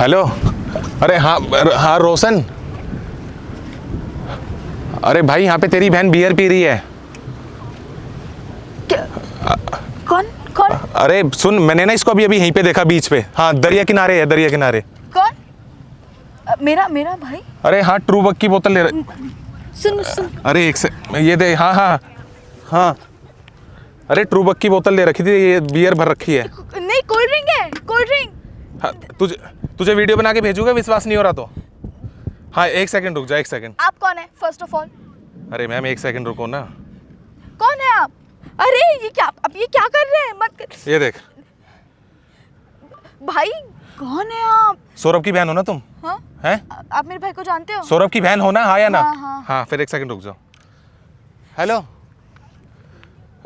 Hello. अरे हाँ हाँ रोशन। अरे भाई यहाँ पे तेरी बहन बियर पी रही है। कौन कौन? अरे सुन, मैंने ना इसको अभी अभी यहीं पे देखा बीच पे। हाँ दरिया किनारे है, दरिया किनारे। कौन? मेरा मेरा भाई? अरे हाँ ट्रू बक की बोतल ले सुन सुन। अरे एक से ये दे। हाँ हाँ हाँ। अरे ट्रू बक की बोतल ले रखी थी, ये बियर भर रखी है। नहीं, कोल्ड ड्रिंक है, कोल्ड ड्रिंक। हाँ, तुझे वीडियो बना के भेजूंगा, विश्वास नहीं हो रहा तो। हाँ एक सेकंड रुक जा, एक सेकंड। आप कौन है फर्स्ट ऑफ ऑल? अरे मैम एक सेकंड रुको ना। कौन है आप? अरे ये क्या, अब ये क्या कर रहे हैं? मत कर। ये देख। भाई कौन है आप? सौरभ की बहन हो ना तुम? हाँ? हैं? आप मेरे भाई को जानते हो? सौरभ की बहन हो ना? हाँ या ना? हाँ। हाँ फिर एक सेकंड रुक जाओ। हेलो।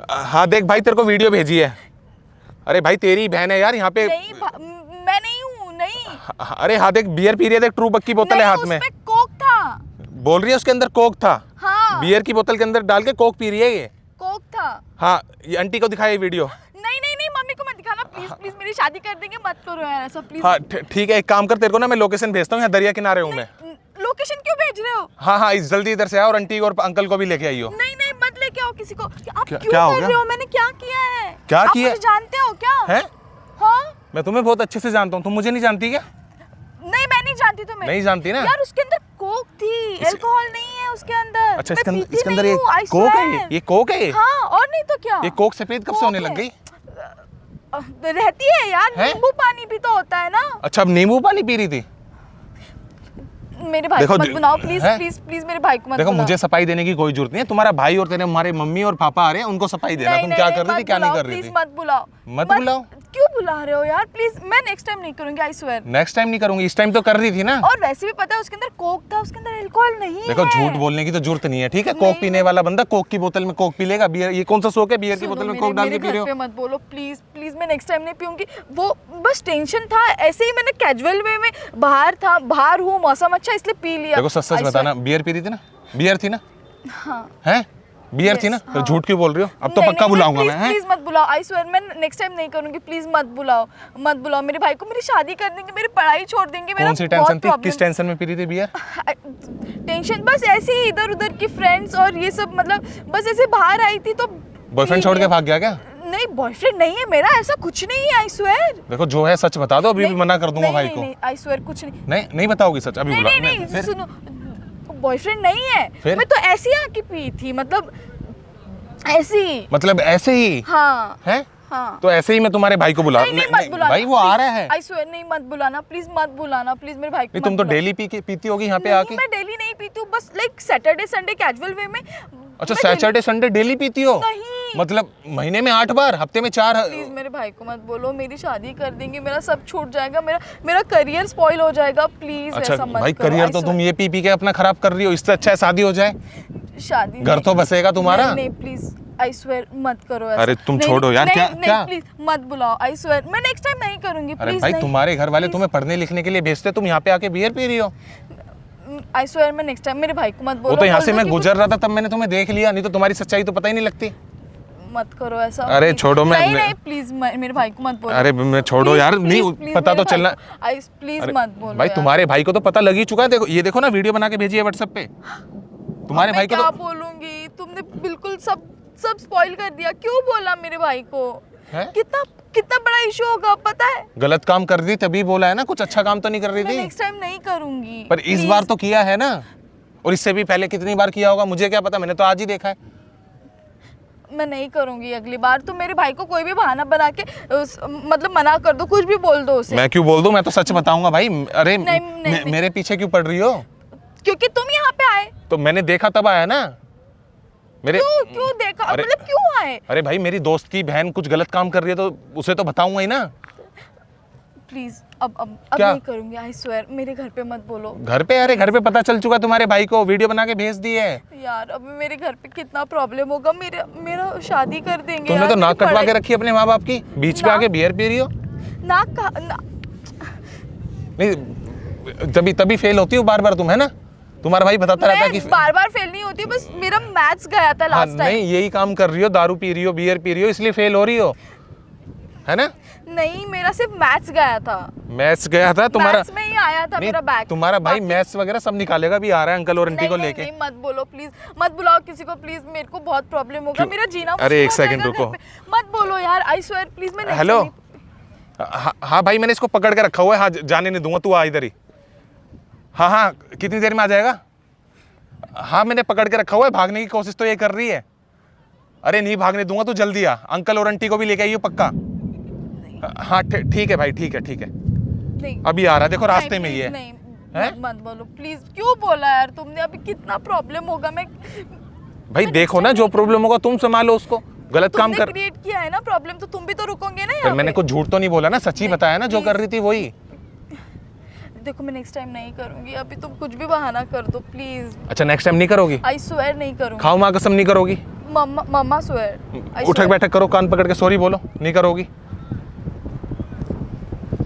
हाँ देख भाई, तेरे को वीडियो भेजी है। अरे भाई तेरी बहन है यार यहाँ पे। नहीं मैं नहीं हूँ, नहीं। अरे हाँ देख, बियर पी रही है, देख ट्रू बक की बोतल है हाथ में। उसमें कोक था। बोल रही है उसके अंदर कोक था। हाँ। बियर की बोतल के अंदर डाल के कोक पी रही है ये। कोक था। हाँ ये आंटी को दिखाया ये वीडियो। नहीं नहीं नहीं, मम्मी को मत दिखाना प्लीज प्लीज, मेरी शादी कर देंगे, मत करो यार ऐसा प्लीज। हाँ ठीक है, एक काम कर, तेरे को ना मैं लोकेशन भेजता हूँ, यहाँ दरिया किनारे हूँ मैं। लोकेशन क्यों भेज रहे हो? हाँ हाँ जल्दी इधर से आओ और आंटी और अंकल को भी लेके आइयो। नहीं नहीं, मत लेके आओ किसी को। आप क्यों क्या हो कर गया? रहे हो? मैंने क्या किया है? क्या आप किया? मुझे जानते हो क्या? हैं? हाँ? मैं तुम्हें बहुत अच्छे से जानता हूँ, तुम मुझे नहीं जानती क्या? नहीं मैं नहीं जानती तुम्हें। नहीं जानती ना? यार उसके अंदर कोक थी, अल्कोहल नहीं है उसके अंदर। अच्छा मैं पीती इसके अंदर नहीं ये हूँ, I कोक है? swear। ये कोक है? हाँ और नहीं तो क्या। ये कोक सफेद कब से होने कोक लग है। गई? रहती है यार, हैं? नींबू पानी भी तो होता है ना। अच्छा अब नींबू पानी पी रही थी? मेरे भाई देखो को मत बुलाओ प्लीज हैं? प्लीज प्लीज, मेरे भाई को मत देखो बुलाओ। मुझे सफाई देने की कोई जरूरत नहीं है, तुम्हारा भाई और तेरे हमारे मम्मी और पापा आ रहे हैं, उनको सफाई देना। तुम क्या कर रही थी, क्या नहीं कर रही थी? मत बुलाओ। मत बुलाओ? क्यों बुला रहे हो यार? प्लीज, मैं नेक्स्ट टाइम नहीं करूंगी, आई स्वेयर। नेक्स्ट टाइम नहीं करूंगी, इस टाइम तो कर रही थी ना। और वैसे भी पता है उसके अंदर कोक था, उसके अंदर अल्कोहल नहीं है। देखो झूठ बोलने की तो जरूरत नहीं है, ठीक है? कोक पीने वाला बंदा कोक की बोतल में कोक पी लेगा। बियर, ये कौन सा शौक है बियर की बोतल में कोक डाल के पी रहे हो? मत बोलो प्लीज प्लीज, मैं नेक्स्ट टाइम नहीं पीऊंगी। वो बस टेंशन था, ऐसे ही मैंने कैजुअल वे में, बाहर हूँ, मौसम अच्छा इसलिए पी लिया। देखो सच सच बताना, बियर पी रही थी ना? बियर थी ना? हाँ। हैं? बियर थी ना? फिर झूठ क्यों बोल रही हो? अब तो नहीं, पक्का नहीं, बुलाऊंगा मैं। प्लीज मत बुलाओ, आई स्वेयर मैं नेक्स्ट टाइम नहीं करूंगी। प्लीज मत बुलाओ, मत बुलाओ। मेरे भाई को मेरी शादी कर देंगे, मेरी पढ़ाई छोड़ देंगे। कौन सी टेंशन थी? किस टेंशन में पी रही थी बियर? टेंशन बस ऐसे ही, इधर उधर की फ्रेंड्स और ये सब, मतलब बस ऐसे बाहर आई थी तो। बॉयफ्रेंड छोड़ के भाग गया क्या? नहीं बॉयफ्रेंड नहीं है मेरा, ऐसा कुछ नहीं है, आई स्वेयर। देखो जो है सच बता दो, अभी भी मना कर दूंगा भाई को। नहीं आई स्वेयर कुछ नहीं। नहीं बताओगी सच? अभी बुला। नहीं सुनो, बॉयफ्रेंड नहीं है। मैं तो ऐसी आके पी थी, मतलब ऐसी। मतलब ऐसे ही? हाँ हैं? हाँ। तो ऐसे ही मैं तुम्हारे भाई को बुला। नहीं मत बुलाना भाई वो आ रहा है। आई स्वेयर, नहीं मत बुलाना प्लीज, मत बुलाना प्लीज, मेरे भाई को नहीं तुम मत तो बुलाना। डेली पीती होगी यहाँ पे नहीं, आके। मैं डेली नहीं पीती हूँ, बस like Saturday Sunday casual way में। अच्छा सैटरडे संडे डेली पीती हो? नहीं। मतलब महीने में 8 बार, हफ्ते में 4? प्लीज मेरे भाई को मत बोलो, मेरी शादी कर देंगे, मेरा सब छूट जाएगा, मेरा करियर स्पॉइल हो जाएगा। प्लीज अच्छा ऐसा मत भाई करो, करियर I तो swear। तुम ये पी के अपना खराब कर रही हो, इससे अच्छा है शादी हो जाए, शादी घर तो बसेगा तुम्हारा। नहीं प्लीज आई स्वेयर मत करो ऐसा। अरे तुम नहीं, छोड़ो यार, क्या क्या? प्लीज मत बुलाओ, आई स्वेयर मैं नेक्स्ट टाइम नहीं करूंगी। अरे प्लीज भाई नहीं। तुम्हारे घर वाले तुम्हें पढ़ने लिखने के लिए भेजते, तुम यहाँ पे आके बियर पी रही हो? आई स्वेयर मैं नेक्स्ट टाइम, मेरे भाई को मत बोलो। वो तो यहाँ से बोल दो मैं कि गुजर रहा था तब मैंने तुम्हें देख लिया, नहीं तो तुम्हारी सच्चाई तो पता ही नहीं लगती। मत करो ऐसा। अरे please। छोड़ो, मैं नहीं प्लीज मेरे भाई को मत बोलो। अरे मैं छोड़ो Please, यार, please, नहीं please, पता मेरे तो भाई चलना। को- आई प्लीज मत बोलो भाई यार। तुम्हारे भाई को तो पता लग ही चुका है, देखो ये देखो ना, वीडियो बना के भेजी है व्हाट्सएप पे तुम्हारे भाई को। क्या तो बोलूंगी, तुमने बिल्कुल सब स्पॉइल कर दिया। क्यों बोला मेरे भाई को? है? कितना बड़ा इशू होगा पता है? गलत काम कर दी तभी बोला है ना, कुछ अच्छा काम तो नहीं कर रही मैं थी। नेक्स्ट टाइम नहीं करूंगी। पर इस Please। बार तो किया है ना, और इससे भी पहले कितनी बार किया होगा मुझे क्या पता, मैंने तो आज ही देखा है। मैं नहीं करूंगी अगली बार। तो मेरे भाई को कोई भी बहाना बना के मतलब मना कर दो, कुछ भी बोल दो उसे। मैं क्यों बोल दूं, मैं तो सच बताऊंगा भाई। अरे नहीं। मेरे पीछे क्यों पड़ रही हो? क्योंकि तुम यहाँ पे आए। तो मैंने देखा तब आया ना मेरे। क्यों देखा, मतलब क्यों आए? अरे भाई मेरी दोस्त की बहन कुछ गलत काम कर रही है तो उसे तो बताऊंगा ही ना। प्लीज अब क्या? नहीं करूंगी, आई स्वेयर। मेरे घर पे मत बोलो। घर पे? अरे घर पे पता चल चुका तुम्हारे भाई को, वीडियो बना के भेज दी है। यार अब मेरे घर पे कितना प्रॉब्लम होगा, मेरा शादी कर देंगे। तुमने तो नाक कटवा के रखी अपने माँ बाप की, बीच पे आके बियर पी रही हो। नहीं तभी फेल होती हो बार बार तुम, है ना? तुम्हारा भाई बताता रहता है कि बार फेल नहीं होती, बस मेरा मैथ्स गया था लास्ट टाइम। नहीं यही काम कर रही हो, दारू पी रही हो, बियर पी रही हो, इसलिए फेल हो रही हो। है ना? नहीं, मेरा सिर्फ मैथ्स गया था। मैथ्स गया था तुम्हारा? मैथ्स में ही आया था नहीं, मेरा बैग। तुम्हारा भाई मैथ्स वगैरह सब निकालेगा, भी आ रहा है अंकल और आंटी को नहीं, लेके। नहीं, मत बोलो प्लीज, मत बुलाओ किसी को प्लीज, मेरे को बहुत प्रॉब्लम होगा, क्यों? मेरा जीना अरे, एक मुश्किल हो सेकंड जाएगा रुको। घर पे। मत बोलो यार, आई स्वेयर प्लीज। मैं next हेलो, time हाँ भाई, मैंने इसको पकड़ के रखा हुआ है। हाँ, जाने नहीं दूंगा, तू आ इधर ही। हाँ हाँ, कितनी देर में आ जाएगा? हाँ, मैंने पकड़ के रखा हुआ है, भागने की कोशिश तो ये कर रही है। अरे नहीं भागने दूंगा, तू जल्दी आ, अंकल और आंटी को भी लेके आइयो पक्का। हाँ ठीक है भाई, ठीक है ठीक है, नहीं, अभी आ रहा है, देखो रास्ते में ही please, है। नहीं, हैं? मत बोलो प्लीज। क्यों बोला यार तुमने? अभी कितना प्रॉब्लम होगा। मैं भाई देखो ना, जो प्रॉब्लम होगा तुम संभालो उसको, गलत काम तुमने कर। क्रिएट किया है ना प्रॉब्लम, तो तुम भी तो रुकोगे ना फिर यहाँ मैंने पे। कुछ झूठ तो नहीं बोला ना, सच्ची बताया ना, जो कर रही थी वही। देखो मैं नेक्स्ट टाइम नहीं करूंगी, अभी तुम कुछ भी बहाना कर दो प्लीज। अच्छा, नेक्स्ट टाइम नहीं करोगी? आई स्वेयर नहीं करूंगी। खाओ माँ कसम, नहीं करोगी? मम्मा स्वेयर। उठक बैठक करो, कान पकड़ के सॉरी बोलो, नहीं करोगी?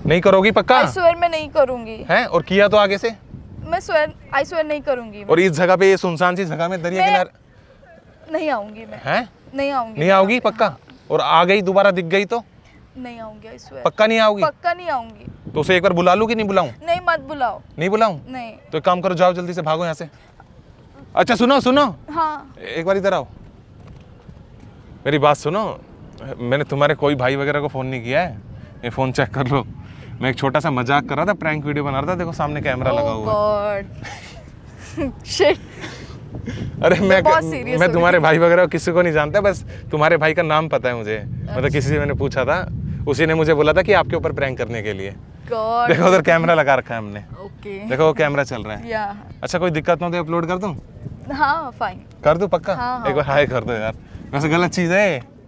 नहीं करोगी पक्का? आई स्वेयर मैं नहीं करूंगी। हैं? और किया तो आगे से? मैं स्वेयर, आई स्वेयर नहीं करूंगी। और इस जगह पे, ये सुनसान सी जगह में, दरिया मैं- किनारे नहीं आऊंगी मैं। हैं? नहीं आऊंगी। नहीं आओगी पक्का? और आ गई दोबारा दिख गई तो? नहीं आऊंगी, आई स्वेयर। पक्का नहीं आओगी? पक्का नहीं आऊंगी। तो उसे एक बार बुला लूं कि नहीं बुलाऊं? नहीं, मत बुलाओ। नहीं बुलाऊं? नहीं। तो एक काम करो, जाओ जल्दी से, भागो यहाँ से। अच्छा सुनो सुनो, हाँ, एक बार इधर आओ, मेरी बात सुनो। मैंने तुम्हारे कोई भाई वगैरह को फ़ोन नहीं किया है, ये फ़ोन चेक कर लो। मैं एक छोटा सा मजाक कर रहा था, प्रैंक वीडियो बना रहा था, देखो सामने कैमरा लगा हुआ है। God shit. अरे मैं बहुत serious मैं हो तुम्हारे भाई वगैरह को किसी को नहीं जानता, बस तुम्हारे भाई का नाम पता है मुझे। मतलब किसी से मैंने पूछा था, उसी ने मुझे बोला था कि आपके ऊपर प्रैंक करने के लिए। गॉड। देखो उधर कैमरा लगा रखा है हमने, ओके। देखो वो कैमरा चल रहा है। या अच्छा, कोई दिक्कत ना हो तो अपलोड कर दूं? हाँ, फाइन। कर दूं पक्का? हाँ, हाँ। एक बार हाय कर दो यार, वैसे गलत चीज़ है।